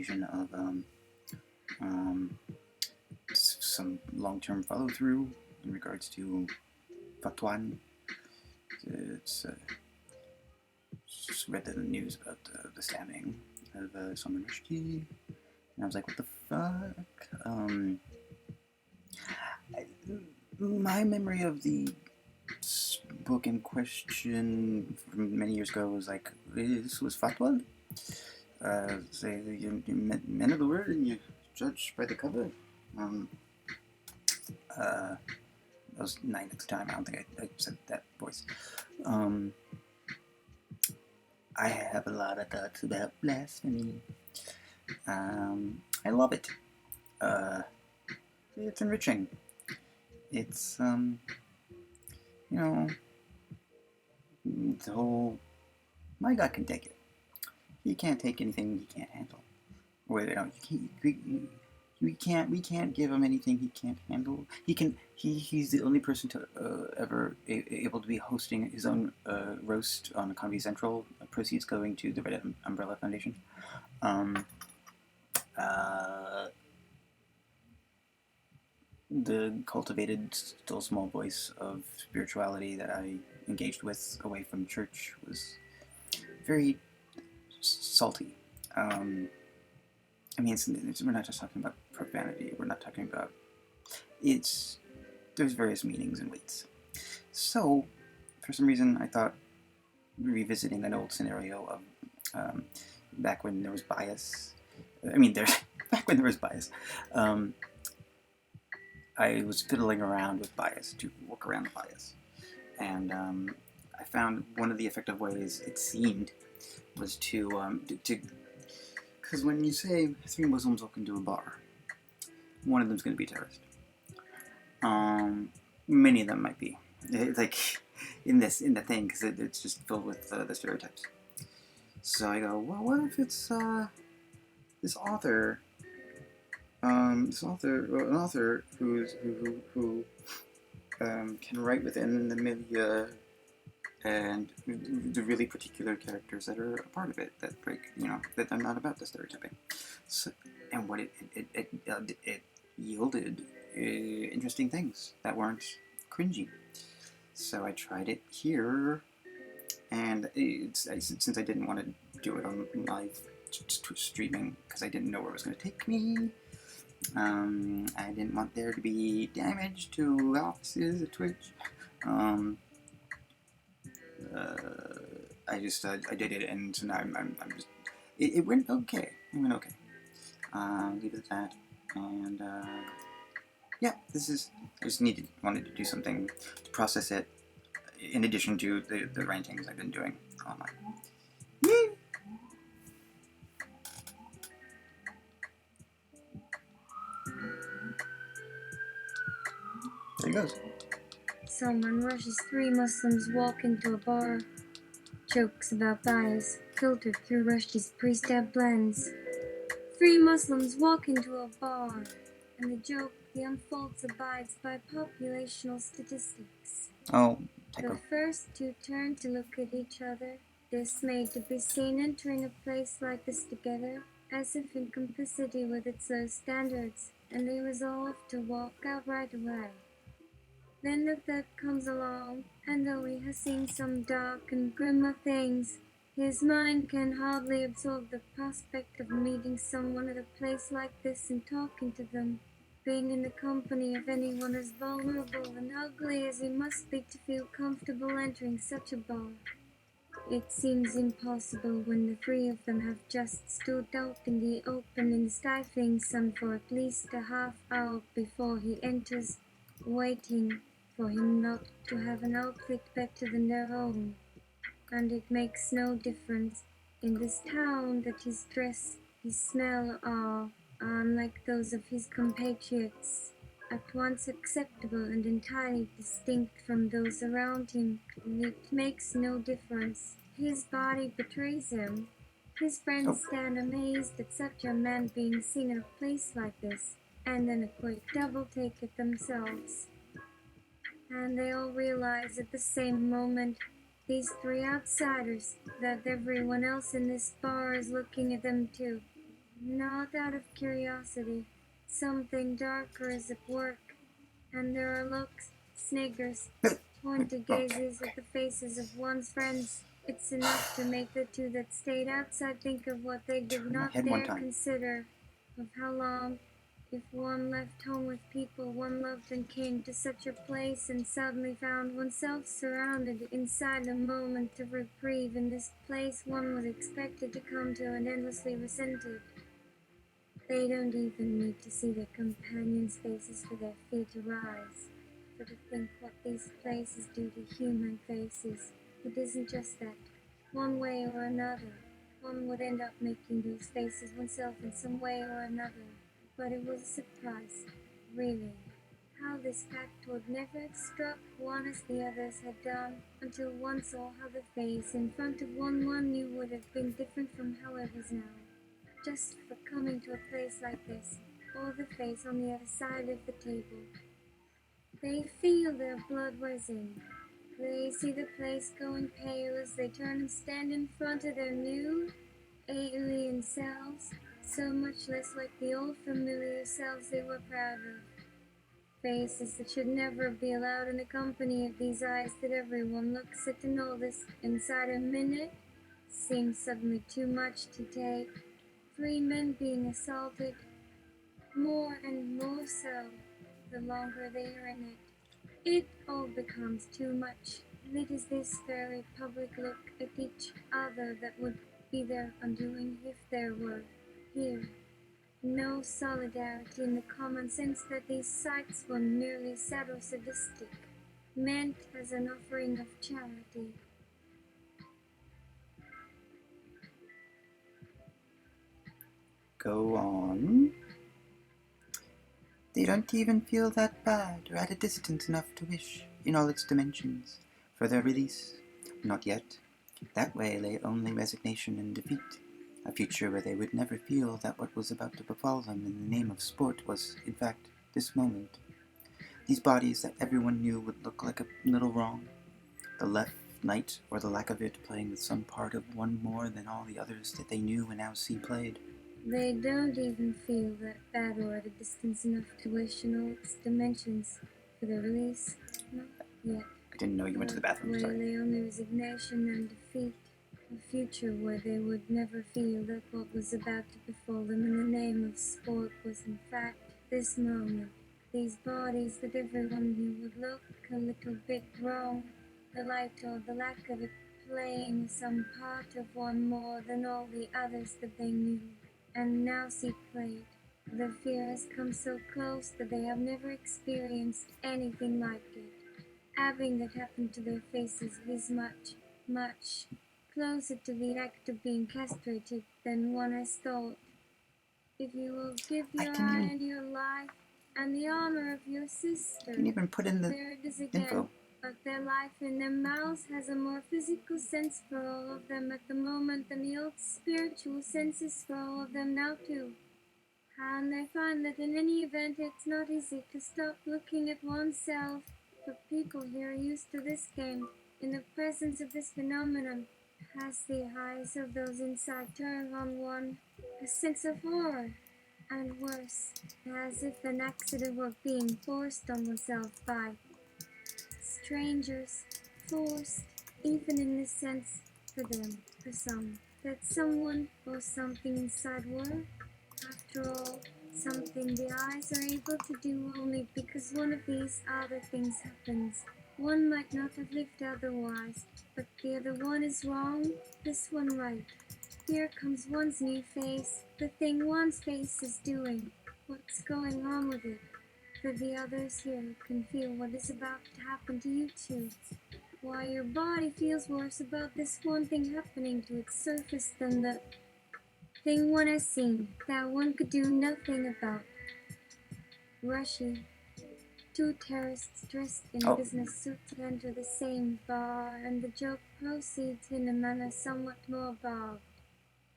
occasion of um, some long-term follow-through in regards to Fatuan. It's just read the news about the stabbing of Salman Rushdie, and I was like, what the fuck? My memory of the book in question from many years ago was like, this was fatwa. Say you men of the word and you judge by the cover. I was 9 at the time. I don't think I said that voice. I have a lot of thoughts about blasphemy. I love it. It's enriching. It's the whole. My God can take it. He can't take anything he can't handle. Or we can't give him anything he can't handle. He's the only person to ever able to be hosting his own roast on Comedy Central. Proceeds going to the Red Umbrella Foundation. The cultivated, still small voice of spirituality that I engaged with away from church was very salty. I mean, we're not just talking about profanity. We're not talking about... there's various meanings and weights. So, for some reason, I thought revisiting an old scenario of back when there was bias. Back when there was bias. I was fiddling around with bias to work around the bias. And I found one of the effective ways, it seemed, was to because when you say 3 Muslims walk into a bar, one of them's going to be a terrorist. Many of them might be. Like, in the thing, because it's just filled with the stereotypes. So I go, well, what if it's this author... an author who can write within the milieu and the really particular characters that are a part of it that break, that are not about the stereotyping. So, and what it yielded interesting things that weren't cringy. So I tried it here, and since I didn't want to do it on live streaming because I didn't know where it was going to take me. I didn't want there to be damage to offices at Twitch. I did it, and so now I'm just. It went okay. Leave it at that. And yeah, I just wanted to do something to process it, in addition to the rantings I've been doing online. Yay! There he goes. Salman Rushdie's 3 Muslims walk into a bar. Jokes about bias filtered through Rushdie's pre-stab lens. 3 Muslims walk into a bar, and the joke, the unfolds, abides by populational statistics. Oh, typo. The first 2 turn to look at each other, dismayed to be seen entering a place like this together, as if in complicity with its low standards, and they resolve to walk out right away. Then the third comes along, and though he has seen some dark and grimmer things, his mind can hardly absorb the prospect of meeting someone at a place like this and talking to them, being in the company of anyone as vulnerable and ugly as he must be to feel comfortable entering such a bar. It seems impossible when the 3 of them have just stood out in the open in the stifling sun for at least a half hour before he enters, waiting for him not to have an outfit better than their own. And it makes no difference in this town that his dress, his smell are unlike those of his compatriots, at once acceptable and entirely distinct from those around him. It makes no difference. His body betrays him. His friends stand amazed at such a man being seen in a place like this, and then a quick double take at themselves. And they all realize at the same moment, these 3 outsiders, that everyone else in this bar is looking at them too. not out of curiosity. Something darker is at work, and there are looks, sniggers, pointed gazes at the faces of one's friends. It's enough to make the two that stayed outside think of what they did Turn my not head one dare time. consider, of how long, if one left home with people one loved and came to such a place and suddenly found oneself surrounded inside a moment of reprieve in this place one was expected to come to and endlessly resented. They don't even need to see their companions' faces for their fear to rise. For to think what these places do to human faces, it isn't just that. One way or another, one would end up making those faces oneself in some way or another. But it was a surprise, really, how this fact would never have struck one as the others had done, until one saw how the face in front of one knew would have been different from how it was now. Just for coming to a place like this, or the face on the other side of the table. They feel their blood rising. They see the place going pale as they turn and stand in front of their new, alien selves, so much less like the old familiar selves they were proud of. Faces that should never be allowed in the company of these eyes that everyone looks at and all this inside a minute seems suddenly too much to take. 3 men being assaulted, more and more so, the longer they are in it. It all becomes too much, and it is this very public look at each other that would be their undoing if there were, here, no solidarity in the common sense that these sights were merely sad or sadistic, meant as an offering of charity. Go on. They don't even feel that bad, or at a distance enough to wish, in all its dimensions, for their release. Not yet. That way lay only resignation and defeat, a future where they would never feel that what was about to befall them in the name of sport was, in fact, this moment. These bodies that everyone knew would look like a little wrong, the left night or the lack of it playing with some part of one more than all the others that they knew and now see played. They don't even feel that bad or at a distance enough to wish in all its dimensions for their release. Not yet. I didn't know you went to the bathroom, Way sorry. lay only resignation and defeat. A future where they would never feel that what was about to befall them in the name of sport was in fact this moment. These bodies that everyone knew would look a little bit wrong, the light or the lack of it playing some part of one more than all the others that they knew and now see played. The fear has come so close that they have never experienced anything like it. Having that happen to their faces is much, much closer to the act of being castrated than one has thought. If you will give your eye and your life and the honor of your sister, didn't even put in the there it is again. info. But their life in their mouths has a more physical sense for all of them at the moment than the old spiritual sense is for all of them now too. And they find that in any event it's not easy to stop looking at oneself, for people here are used to this game. In the presence of this phenomenon, has the eyes of those inside turned on one, a sense of horror, and worse, as if an accident were being forced on oneself by strangers, forced, even in this sense, for them, for some, that someone or something inside were, after all, something the eyes are able to do only because one of these other things happens. One might not have lived otherwise, but the other one is wrong, this one right. Here comes one's new face, the thing one's face is doing. What's going on with it? For the others here can feel what is about to happen to you too. Why your body feels worse about this one thing happening to its surface than the thing one has seen that one could do nothing about. Rushy. Two terrorists dressed in business suits enter the same bar, and the joke proceeds in a manner somewhat more barbed.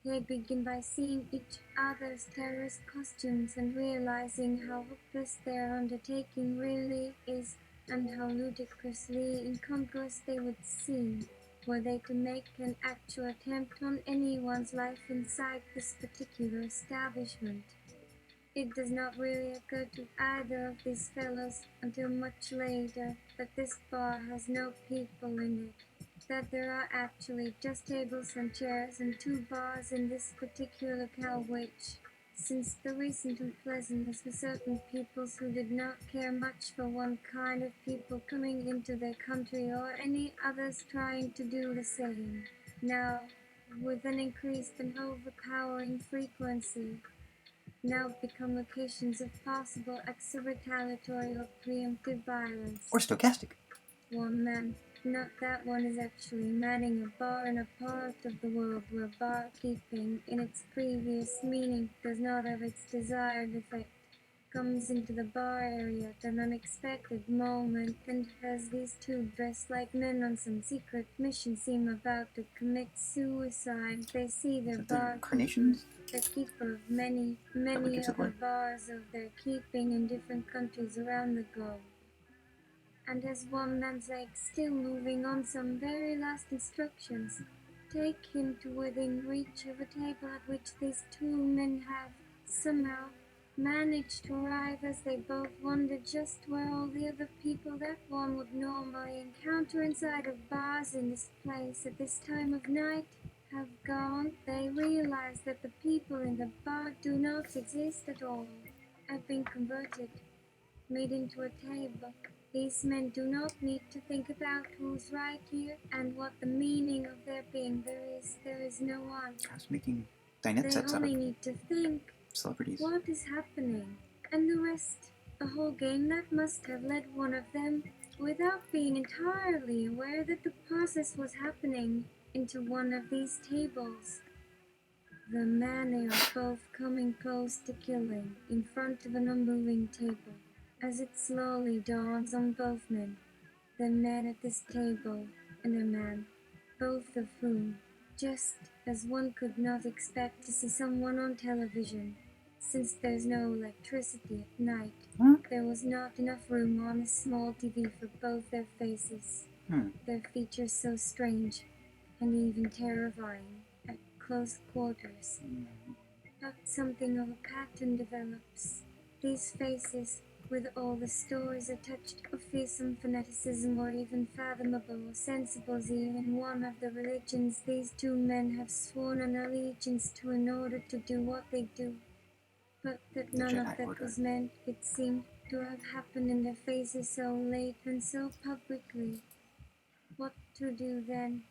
They begin by seeing each other's terrorist costumes and realizing how hopeless their undertaking really is and how ludicrously incongruous they would seem. were they to make an actual attempt on anyone's life inside this particular establishment. It does not really occur to either of these fellows until much later that this bar has no people in it, that there are actually just tables and chairs and two bars in this particular locale which, since the recent unpleasantness for certain peoples who did not care much for one kind of people coming into their country or any others trying to do the same, now, with an increased and overpowering frequency, now become locations of possible acts of retaliatory or preemptive violence. Or stochastic. One man, not that one is actually manning a bar in a part of the world where barkeeping, in its previous meaning, does not have its desired effect, comes into the bar area at an unexpected moment and has these two dressed like men on some secret mission seem about to commit suicide. They see their bar Carnations? the keeper of many other bars of their keeping in different countries around the globe. And as one man's leg still moving on some very last instructions, take him to within reach of a table at which these two men have, somehow, managed to arrive as they both wonder just where all the other people that one would normally encounter inside of bars in this place at this time of night have gone. They realize that the people in the bar do not exist at all, have been converted, made into a table. These men do not need to think about who's right here and what the meaning of their being. There is no one. I was making dinette sets They out of only need to think, celebrities. what is happening? And the rest, a whole game that must have led one of them, without being entirely aware that the process was happening, into one of these tables. The man they are both coming close to killing, in front of an unmoving table. As it slowly dawns on both men, the man at this table and a man, both of whom, just as one could not expect to see someone on television, since there's no electricity at night, there was not enough room on a small TV for both their faces. Their features so strange and even terrifying at close quarters. But something of a pattern develops. These faces, with all the stories attached of fearsome fanaticism or even fathomable or sensible zeal in one of the religions these two men have sworn an allegiance to in order to do what they do. But that none of that was meant, it seemed, to have happened in their faces so late and so publicly. What to do then?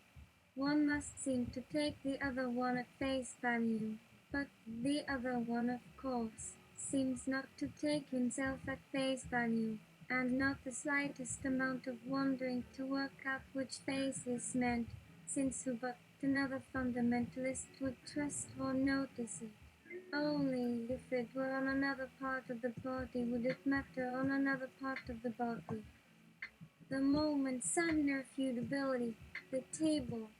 One must seem to take the other one at face value, but the other one, of course, seems not to take himself at face value, and not the slightest amount of wondering to work out which face is meant, since who but another fundamentalist would trust or notice it? Only if it were on another part of the body would it matter on another part of the body. The moment's sudden irrefutability, the table,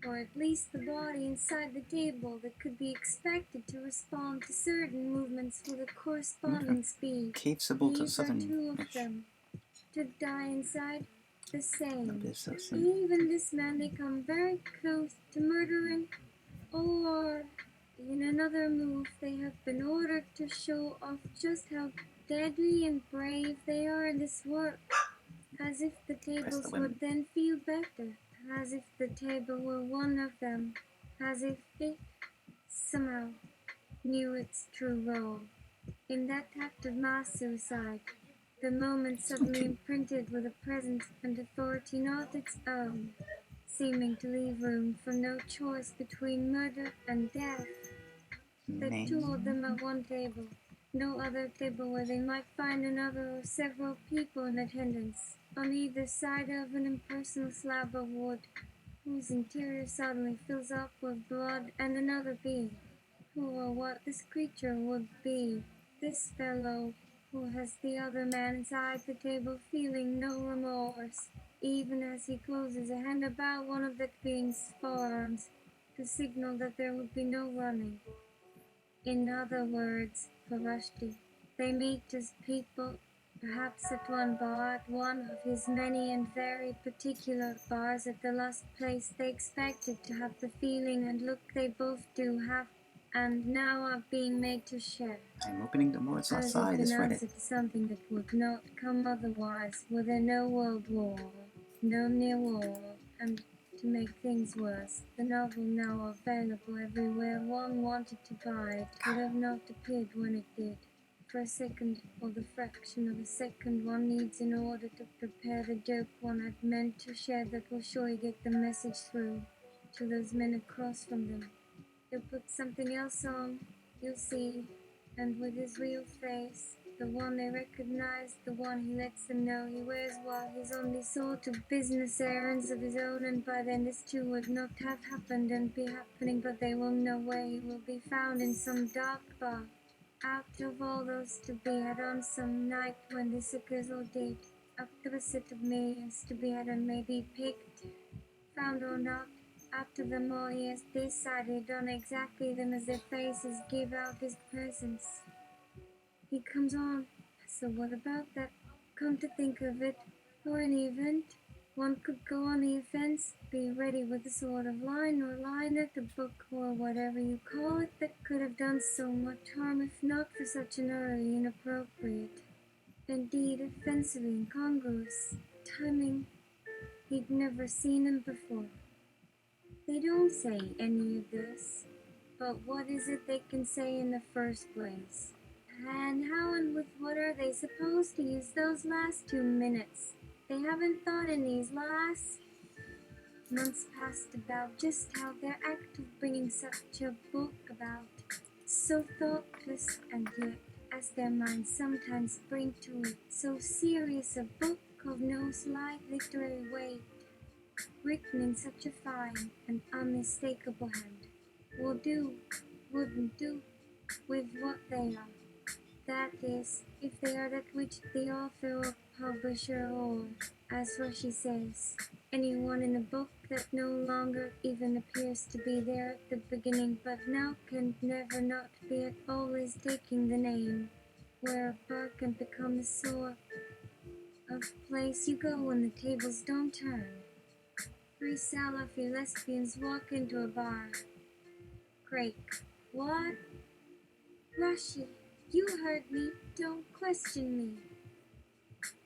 or at least the body inside the table that could be expected to respond to certain movements with a corresponding speed. Cave Sybil to These are Southern. two of them. To die inside, the same. So Even this man they come very close to murdering, or in another move they have been ordered to show off just how deadly and brave they are in this work. As if the tables would then feel better, as if the table were one of them, as if it somehow knew its true role. In that act of mass suicide, the moment suddenly imprinted with a presence and authority not its own, seeming to leave room for no choice between murder and death. The two of them at one table, no other table where they might find another or several people in attendance, on either side of an impersonal slab of wood, whose interior suddenly fills up with blood, and another being, who or what this creature would be, this fellow, who has the other man inside the table feeling no remorse, even as he closes a hand about one of that being's forearms, to signal that there would be no running. In other words, for Rushdie, they meet as people, Perhaps at one bar, at one of his many and very particular bars at the last place they expected to have the feeling and look they both do have, and now are being made to share. I'm opening the North South As side, if it's an Reddit. answer to something that would not come otherwise, were there no world war, no near war, and to make things worse, the novel now available everywhere one wanted to buy it could have not appeared when it did. For a second, or the fraction of a second one needs in order to prepare the joke one had meant to share that will surely get the message through to those men across from them. He'll put something else on, you'll see, and with his real face, the one they recognize, the one he lets them know he wears while he's on these sort of business errands of his own, and by then this too would not have happened and be happening, but they will know where he will be found in some dark bar. Out of all those to be had on some night when this occurs or did, up to a set of millions to be had and maybe picked, found or not, after them all he has decided on exactly them as their faces give out his presence. He comes on, so what about that? Come to think of it, for an event, one could go on the offense, be ready with a sort of line or line at the book or whatever you call it that could have done so much harm if not for such an early inappropriate, indeed offensively incongruous, timing. He'd never seen him before. They don't say any of this, but what is it they can say in the first place? And how and with what are they supposed to use those last 2 minutes? They haven't thought in these last months past about just how their act of bringing such a book about, so thoughtless and yet, as their minds sometimes bring to it, so serious a book of no slight literary weight, written in such a fine and unmistakable hand, will do, wouldn't do, with what they are. That is, if they are that which the author or publisher or, as Rushdie says, anyone in a book that no longer even appears to be there at the beginning but now can never not be at all is taking the name, where a bar can become the sort of place you go when the tables don't turn. 3 Salafi lesbians walk into a bar. Great. What? Rushdie, you heard me. Don't question me.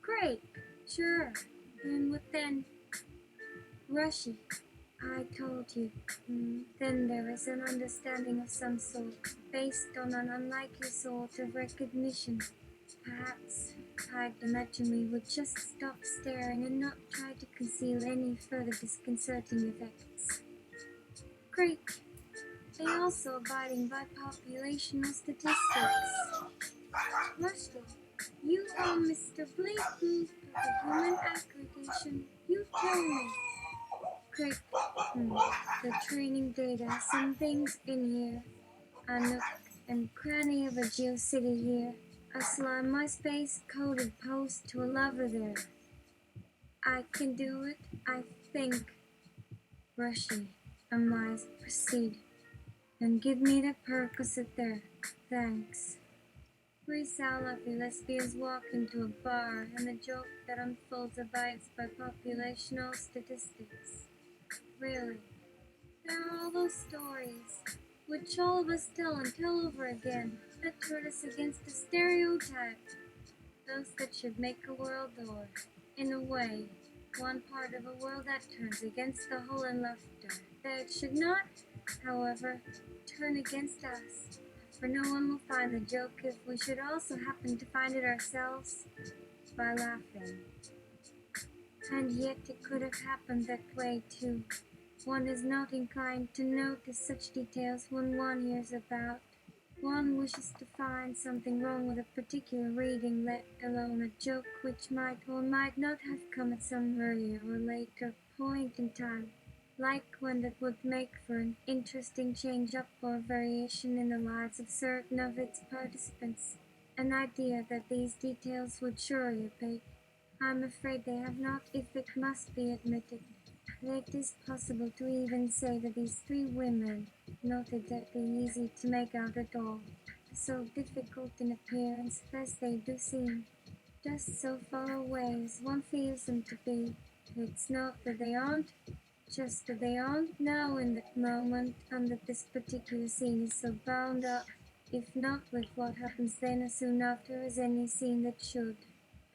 Great. Sure. And what then? Rushdie, I told you. Then there is an understanding of some sort, based on an unlikely sort of recognition. Perhaps I'd imagine we would just stop staring and not try to conceal any further disconcerting effects. Great. They also abiding by populational statistics. Rushdie, you are Mr. Blatant of the human aggregation. You tell me. Great. The training data, some things in here. A nook and cranny of a GeoCity here. A slime MySpace coded post to a lover there. I can do it, I think. Rushdie, Amais, proceed. And give me the Percocet there. Thanks. 3 Salafi lesbians walk into a bar, and the joke that unfolds abides by populational statistics. Really, there are all those stories, which all of us tell and tell over again, that turn us against a stereotype. Those that should make a world or, in a way, one part of a world that turns against the whole in laughter. That should not, however, turn against us, for no one will find the joke if we should also happen to find it ourselves by laughing. And yet it could have happened that way too. One is not inclined to notice such details when one hears about. One wishes to find something wrong with a particular reading, let alone a joke which might or might not have come at some earlier or later point in time, like one that would make for an interesting change-up or variation in the lives of certain of its participants, an idea that these details would surely abate. I'm afraid they have not, if it must be admitted. It is possible to even say that these 3 women, not exactly easy to make out at all, so difficult in appearance as they do seem, just so far away as one feels them to be. It's not that they aren't, just that they aren't now in that moment, and that this particular scene is so bound up, if not with what happens then or soon after, as any scene that should,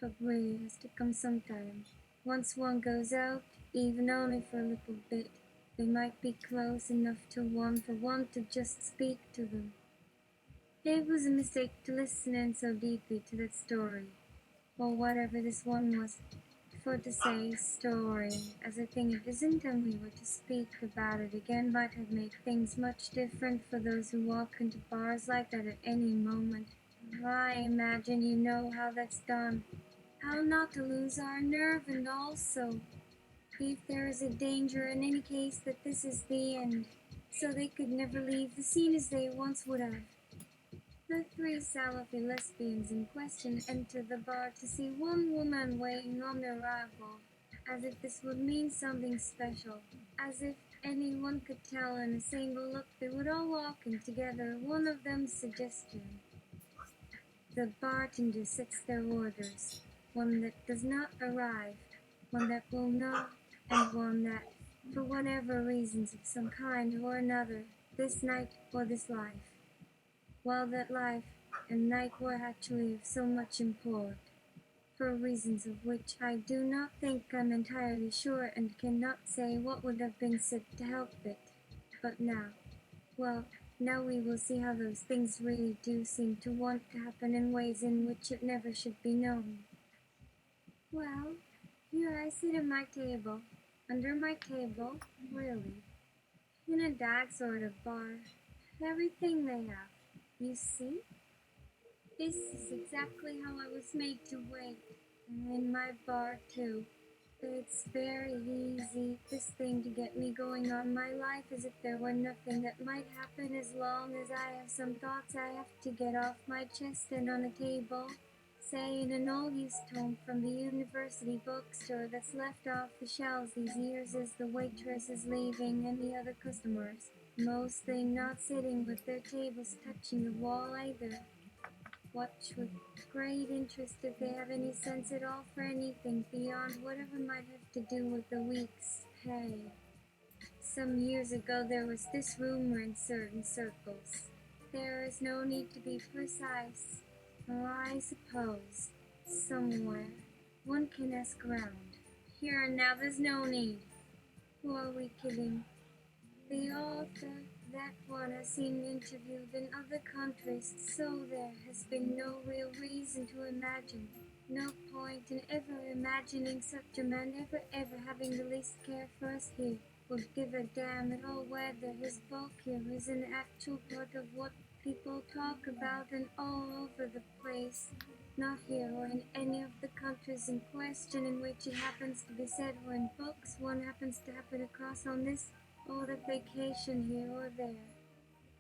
but really has to come sometime. Once one goes out, even only for a little bit, they might be close enough to one for one to just speak to them. It was a mistake to listen in so deeply to that story, or whatever this one was, for to say story as a thing it isn't, and we were to speak about it again might have made things much different for those who walk into bars like that at any moment. I imagine you know how that's done. How not to lose our nerve, and also if there is a danger in any case that this is the end, so they could never leave the scene as they once would have. The three salafy lesbians in question entered the bar to see one woman waiting on their arrival, as if this would mean something special, as if anyone could tell in a single look they would all walk in together. One of them's suggestion. The bartender sets their orders, one that does not arrive, one that will not, and one that, for whatever reasons of some kind or another, this night or this life, while that life and night were actually of so much import, for reasons of which I do not think I'm entirely sure and cannot say what would have been said to help it. But now, well, now we will see how those things really do seem to want to happen in ways in which it never should be known. Well, here I sit at my table, under my table, really, in a dag sort of bar. Everything they have, you see? This is exactly how I was made to wait, in my bar too. It's very easy, this thing to get me going on my life as if there were nothing that might happen as long as I have some thoughts I have to get off my chest and on a table, say in an old-used tome from the university bookstore that's left off the shelves these years as the waitress is leaving and the other customers, mostly not sitting with their tables touching the wall either. Watch with great interest if they have any sense at all for anything beyond whatever might have to do with the week's pay. Some years ago there was this rumor in certain circles. There is no need to be precise. Oh, I suppose, somewhere, one can ask around. Here and now there's no need. Who are we kidding? The author that one has seen interviewed in other countries, so there has been no real reason to imagine. No point in ever imagining such a man ever having the least care for us here, would give a damn at all whether his bulk here is an actual part of what people talk about and all over the place. Not here or in any of the countries in question in which it happens to be said, or in books one happens to happen across on this or the vacation here or there,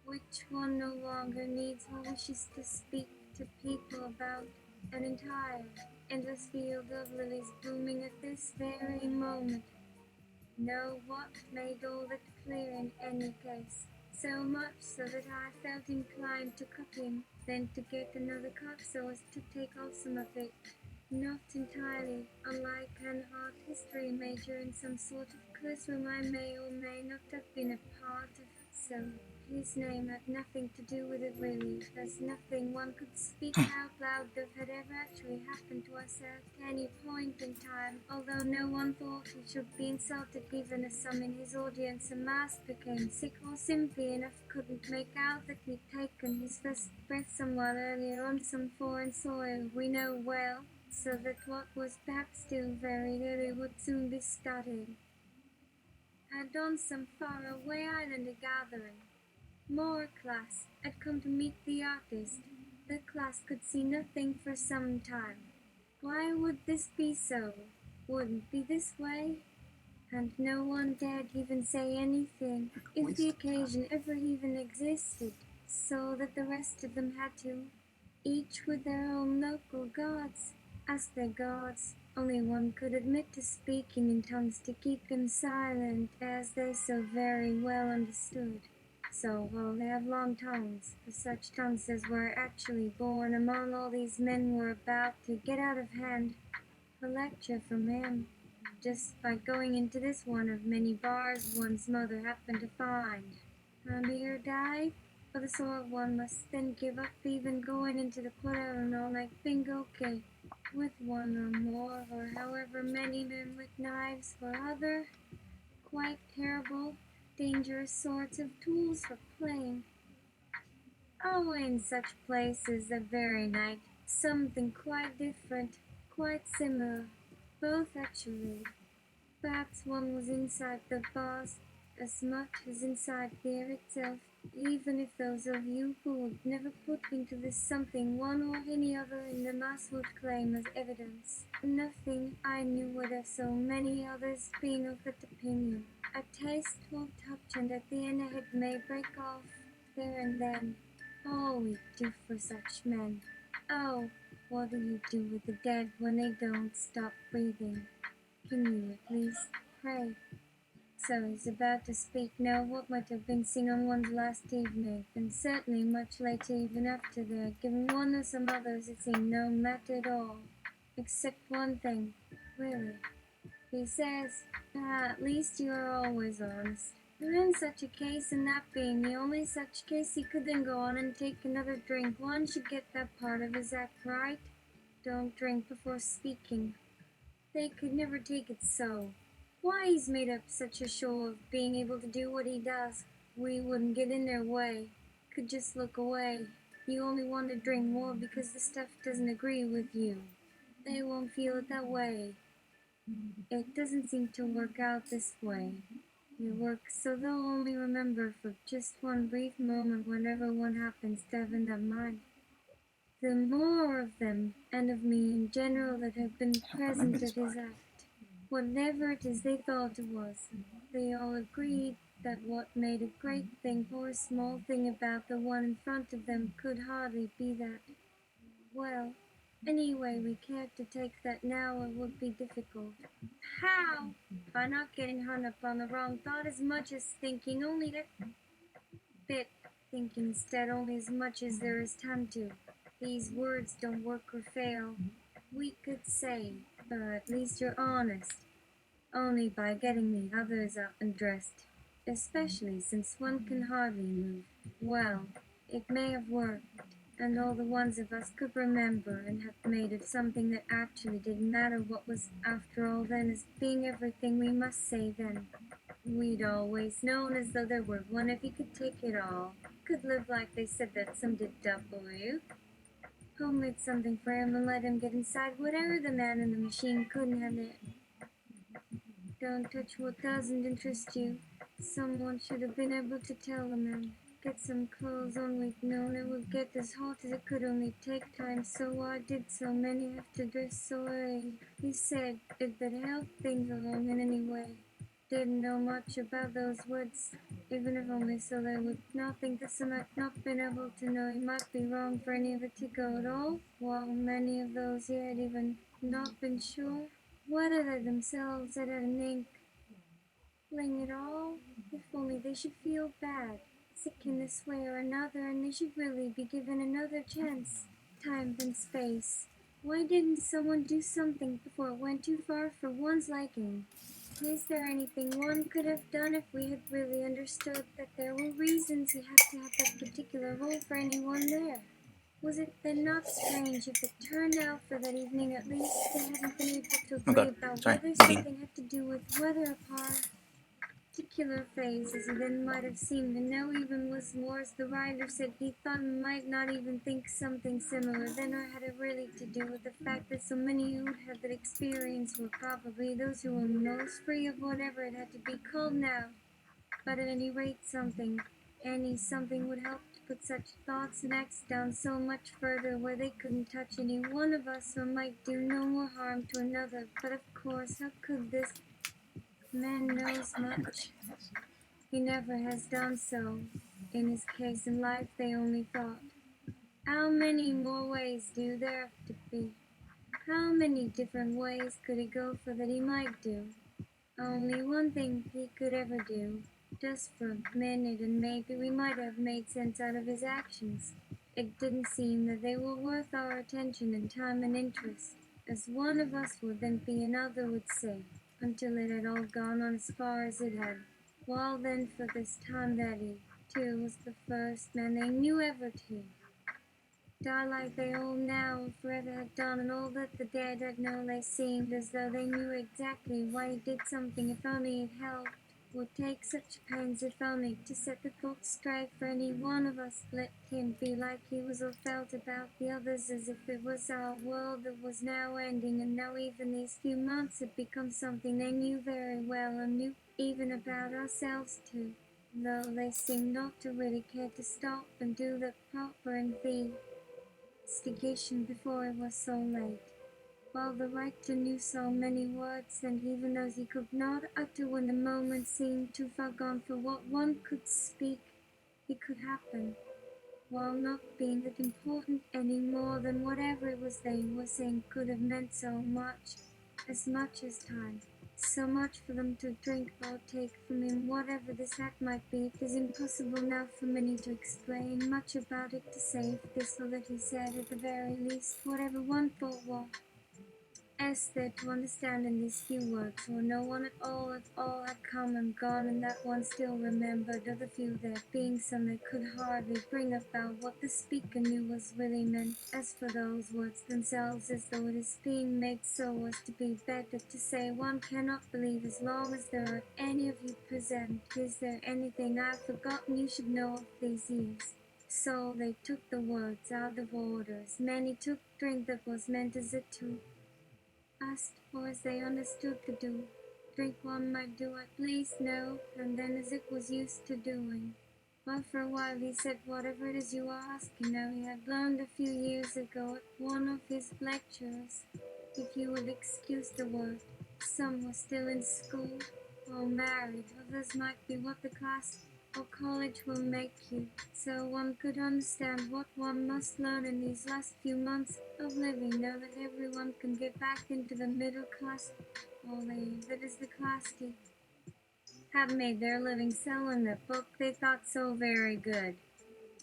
which one no longer needs or wishes to speak to people about an entire endless field of lilies blooming at this very moment. Know what made all that clear in any case, so much so that I felt inclined to cut him, then to get another cut so as to take off some of it. Not entirely, unlike an art history major in some sort of classroom I may or may not have been a part of, so his name had nothing to do with it really, as nothing one could speak out loud of had ever actually happened to us at any point in time, although no one thought he should be insulted even as some in his audience a mass became sick or simply enough couldn't make out that he'd taken his first breath somewhat earlier on some foreign soil we know well, so that what was perhaps still very early would soon be started. Had on some far-away island a gathering. More class had come to meet the artist. The class could see nothing for some time. Why would this be so? Wouldn't be this way? And no one dared even say anything, if the occasion ever even existed, so that the rest of them had to, each with their own local gods, as their gods. Only one could admit to speaking in tongues to keep him silent, as they so very well understood. So, well, they have long tongues, for such tongues as were actually born among all these men were about to get out of hand. A lecture from him, just by going into this one of many bars one's mother happened to find. Be or die, for the sort of one must then give up even going into the put out an all-night bingo cake with one or more, or however many men with knives or other quite terrible, dangerous sorts of tools for playing. Oh, in such places that very night, something quite different, quite similar, both actually. Perhaps one was inside the bars as much as inside there itself, even if those of you who would never put into this something one or any other in the mass would claim as evidence. Nothing I knew would have so many others being of that opinion. A taste will touch and at the end a head may break off there and then. All we do for such men. Oh, what do you do with the dead when they don't stop breathing? Can you at least pray? So he's about to speak now what might have been seen on one's last evening, and certainly much later even after that, giving one or some others it seemed no matter at all, except one thing, really. He says, at least you are always honest. And in such a case, and that being the only such case, he could then go on and take another drink. One should get that part of his act right. Don't drink before speaking. They could never take it so. Why he's made up such a show of being able to do what he does. We wouldn't get in their way. Could just look away. You only want to drink more because the stuff doesn't agree with you. They won't feel it that way. It doesn't seem to work out this way. It works so they'll only remember for just one brief moment whenever one happens to have in their mind. The more of them, and of me in general, that have been present at his act, whatever it is they thought it was, they all agreed that what made a great thing for a small thing about the one in front of them could hardly be that. Well, any way we cared to take that now it would be difficult. How? By not getting hung up on the wrong thought as much as thinking only that bit, thinking instead only as much as there is time to. These words don't work or fail. We could say, but at least you're honest, only by getting the others up and dressed, especially since one can hardly move. Well, it may have worked, and all the ones of us could remember and have made it something that actually didn't matter what was after all then as being everything we must say then. We'd always known as though there were one if he could take it all, could live like they said that some did W. Homemade something for him and let him get inside whatever the man in the machine couldn't have it. Don't touch what doesn't interest you. Someone should have been able to tell the man. Get some clothes on, we'd known it would get as hot as it could only take time, so why did so many have to dress so early? He said it would help things along in any way. Didn't know much about those woods, even if only so they would not think that some had not been able to know he might be wrong for any of it to go at all, while many of those he had even not been sure whether they themselves had an ink fling it all, if only they should feel bad, sick in this way or another, and they should really be given another chance, time and space. Why didn't someone do something before it went too far for one's liking? Is there anything one could have done if we had really understood that there were reasons he had to have that particular role for anyone there? Was it then not strange if it turned out for that evening at least they hadn't been able to Oh agree god, about sorry, whether eating. something had to do with whether a particular phase as it then might have seemed, and now even was more as the writer said he thought and might not even think something similar then, or had it really to do with the fact that so many who'd had that experience were probably those who were most free of whatever it had to be called now. But at any rate any something would help to put such thoughts and acts down so much further where they couldn't touch any one of us or might do no more harm to another. But of course, how could this man knows much? He never has done so. In his case in life, they only thought. How many more ways do there have to be? How many different ways could it go for that he might do? Only one thing he could ever do. just for a minute, and maybe we might have made sense out of his actions. It didn't seem that they were worth our attention and time and interest, as one of us would then be another would say, until it had all gone on as far as it had. Well then, for this time that he, too, was the first man they knew ever to die like they all now forever had done, and all that the dead had known, they seemed as though they knew exactly why he did something, if only it helped. Would take such pains, if only to set the thoughts straight for any one of us. Let him be like he was or felt about the others, as if it was our world that was now ending, and now even these few months had become something they knew very well, and knew even about ourselves too, though they seemed not to really care to stop and do the proper investigation before it was so late. While the writer knew so many words, and even those he could not utter when the moment seemed too far gone for what one could speak, it could happen, while not being that important any more than whatever it was they were saying could have meant so much as time. So much for them to drink or take from him, whatever this act might be. It is impossible now for many to explain much about it, to say if this or that he said, at the very least, whatever one thought was as there to understand in these few words, for no one at all had come and gone, and that one still remembered of the few there being some that could hardly bring about what the speaker knew was really meant. As for those words themselves, as though it is being made so as to be better to say, one cannot believe as long as there are any of you present. Is there anything I've forgotten you should know of these years? So they took the words out of order, as many took drink that was meant as it too asked, or as they understood to do. Drink one might do at least know, and then as it was used to doing. Well, for a while he said, whatever it is you are asking now, he had learned a few years ago at one of his lectures, if you would excuse the word. Some were still in school, or married, others might be what the class or college will make you, so one could understand what one must learn in these last few months of living, now that everyone can get back into the middle class, or that is the class to have made their living selling the book they thought so very good.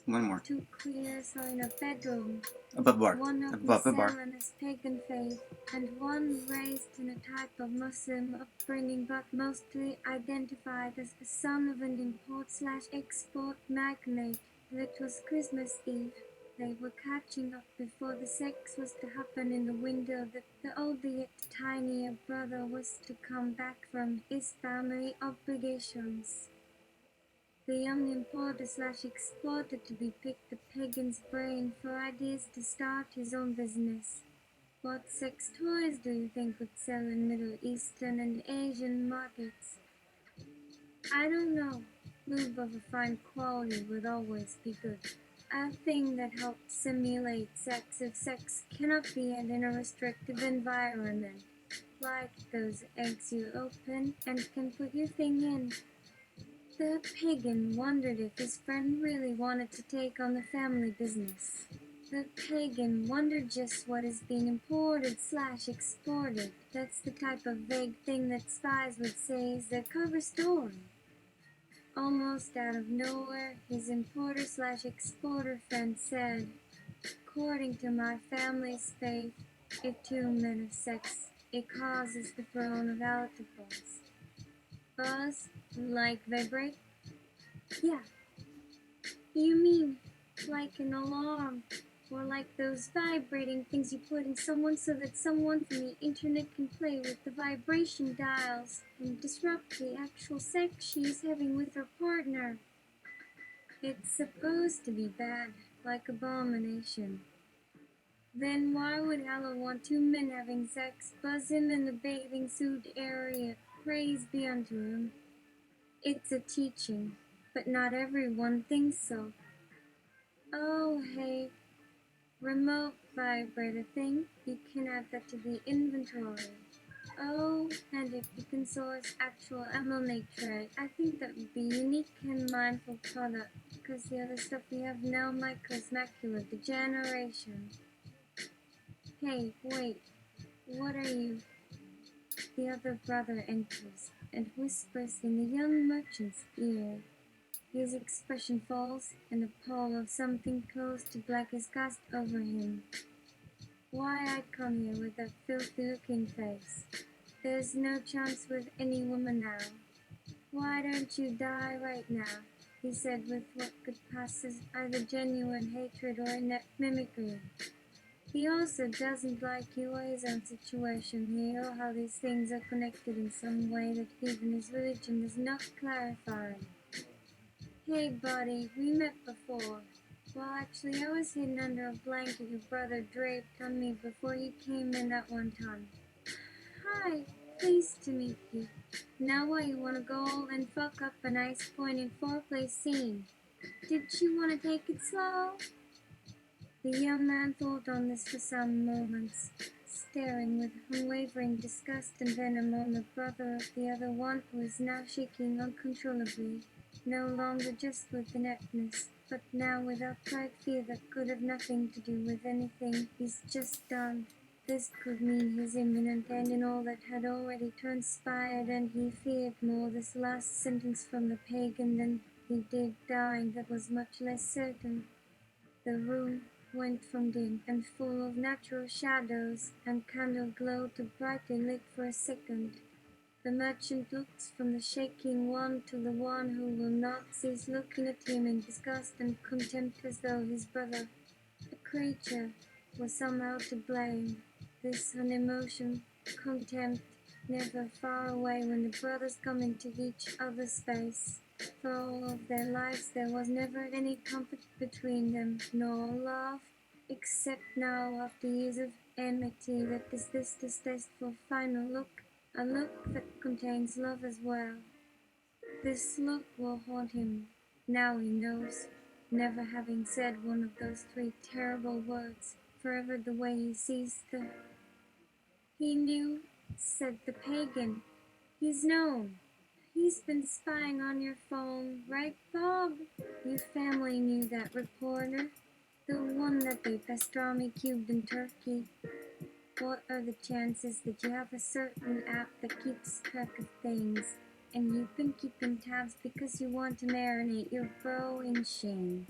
One more. Two queers are in a bedroom, Above bar. one of Above the bar. selling his pagan faith, and one raised in a type of Muslim upbringing, but mostly identified as the son of an import/export magnate. It was Christmas Eve. They were catching up before the sex was to happen in the window that the older yet tinier brother was to come back from his family obligations. The young importer/exporter to be picked the pagan's brain for ideas to start his own business. What sex toys do you think would sell in Middle Eastern and Asian markets? I don't know. Lube of a fine quality would always be good. A thing that helps simulate sex if sex cannot be had in a restrictive environment. Like those eggs you open and can put your thing in. The pagan wondered if his friend really wanted to take on the family business. The pagan wondered just what is being imported/exported. That's the type of vague thing that spies would say is their cover story. Almost out of nowhere, his importer/exporter friend said, according to my family's faith, if two men have sex, it causes the throne of out to buzz, like vibrate. Yeah, you mean like an alarm, or like those vibrating things you put in someone so that someone from the internet can play with the vibration dials and disrupt the actual sex she's having with her partner. It's supposed to be bad, like abomination. Then why would Allah want two men having sex, buzz him in the bathing suit area, praise be unto him? It's a teaching, but not everyone thinks so. Oh, hey, remote vibrator thing, you can add that to the inventory. Oh, and if you can source actual MMA trade, I think that would be unique and mindful product, because the other stuff we have now might cause macular degeneration. Hey, wait, what are you? The other brother enters. and whispers in the young merchant's ear. His expression falls, and a pall of something close to black is cast over him. Why I come here with that filthy-looking face? There's no chance with any woman now. Why don't you die right now? He said with what could pass as either genuine hatred or inept mimicry. He also doesn't like you or his own situation here, or how these things are connected in some way that even his religion does not clarify. Hey buddy, we met before. Well, actually, I was hidden under a blanket your brother draped on me before you came in that one time. Hi, pleased to meet you. Now why you wanna go and fuck up a nice pointed foreplay scene? Did you wanna take it slow? The young man thought on this for some moments, staring with unwavering disgust and venom on the brother of the other one who was now shaking uncontrollably, no longer just with ineptness, but now with outright fear that could have nothing to do with anything he's just done. This could mean his imminent end in all that had already transpired, and he feared more this last sentence from the pagan than he did dying that was much less certain. The room went from dim and full of natural shadows and candle glow to brightly lit for a second. The merchant looked from the shaking one to the one who will not cease looking at him in disgust and contempt as though his brother, a creature, was somehow to blame. This unemotion, contempt, never far away when the brothers come into each other's space. For all of their lives there was never any comfort between them, nor love, except now after years of enmity that is this distasteful final look, a look that contains love as well. This look will haunt him, now he knows, never having said one of those three terrible words, forever the way he sees the... He knew, said the pagan. He's known. He's been spying on your phone, right, Bob? Your family knew that reporter, the one that they pastrami cubed in Turkey. What are the chances that you have a certain app that keeps track of things, and you've been keeping tabs because you want to marinate your bro in shame?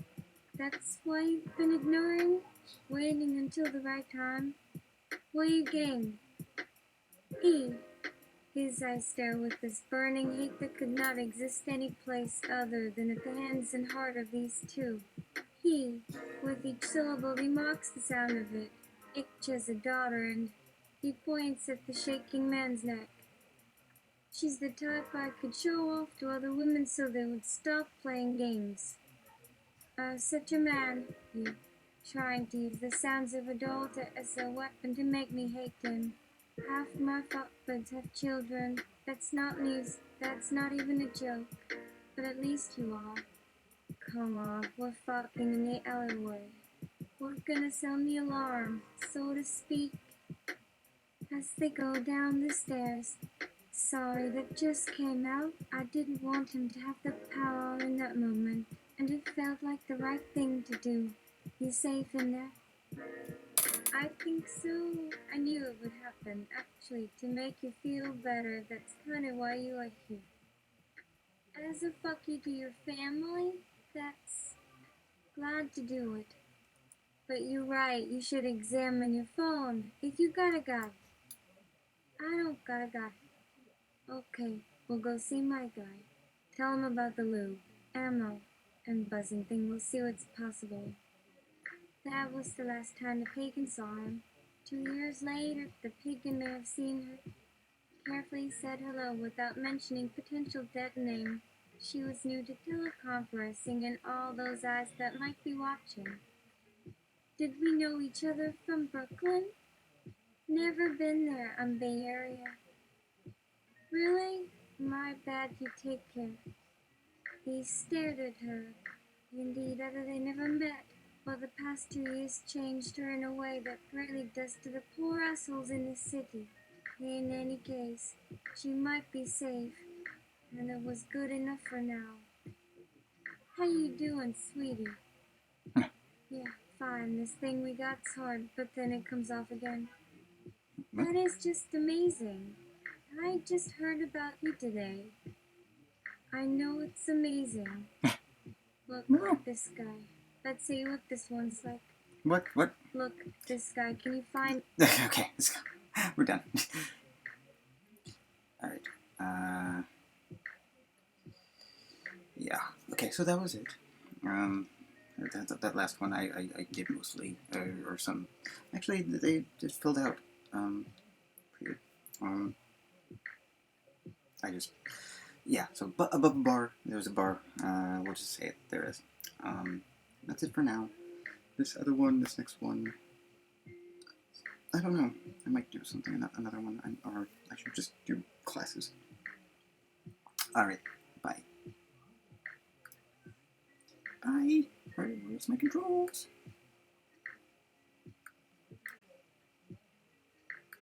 That's why you've been ignoring, waiting until the right time. Well, you game. His eyes stare with this burning hate that could not exist any place other than at the hands and heart of these two. He, with each syllable, he mocks the sound of it. Ich as a daughter, and he points at the shaking man's neck. She's the type I could show off to other women so they would stop playing games. Such a man, he, trying to use the sounds of a daughter as a weapon to make me hate him. Half my fuckbuds have children. That's not news. That's not even a joke. But at least you are. Come on, we're fucking in the alleyway. We're gonna sound the alarm, so to speak, as they go down the stairs. Sorry, that just came out. I didn't want him to have the power in that moment, and it felt like the right thing to do. You safe in there? I think so. I knew it would happen, actually, to make you feel better. That's kind of why you are here. As a fuck you to your family, that's glad to do it. But you're right, you should examine your phone. If you got a guy. I don't got a guy. Okay, we'll go see my guy. Tell him about the lube, ammo, and buzzing thing. We'll see what's possible. That was the last time the pagan saw him. 2 years later, the pagan may have seen her. Carefully said hello without mentioning potential dead name. She was new to teleconferencing and all those eyes that might be watching. Did we know each other from Brooklyn? Never been there. I'm Bay Area. Really? My bad, you take care. He stared at her. Indeed, either they never met, or the past 2 years changed her in a way that greatly does to the poor assholes in the city. In any case, she might be safe, and it was good enough for now. How you doing, sweetie? Yeah, fine. This thing we got's hard, but then it comes off again. That is just amazing. I just heard about you today. I know it's amazing. Look No. at this guy. Let's see what this one's like. What? Look, this guy. Can you find... Okay, let's go. We're done. Alright. Yeah. Okay, so that was it. That last one I did mostly, or some. Actually, they just filled out. Pretty good. I just. Yeah, so above the bar, there's a bar. We'll just say it. There is. That's it for now. This other one, this next one, I don't know. I might do something, another one, or I should just do classes. Alright, bye. Bye. Where's my controls?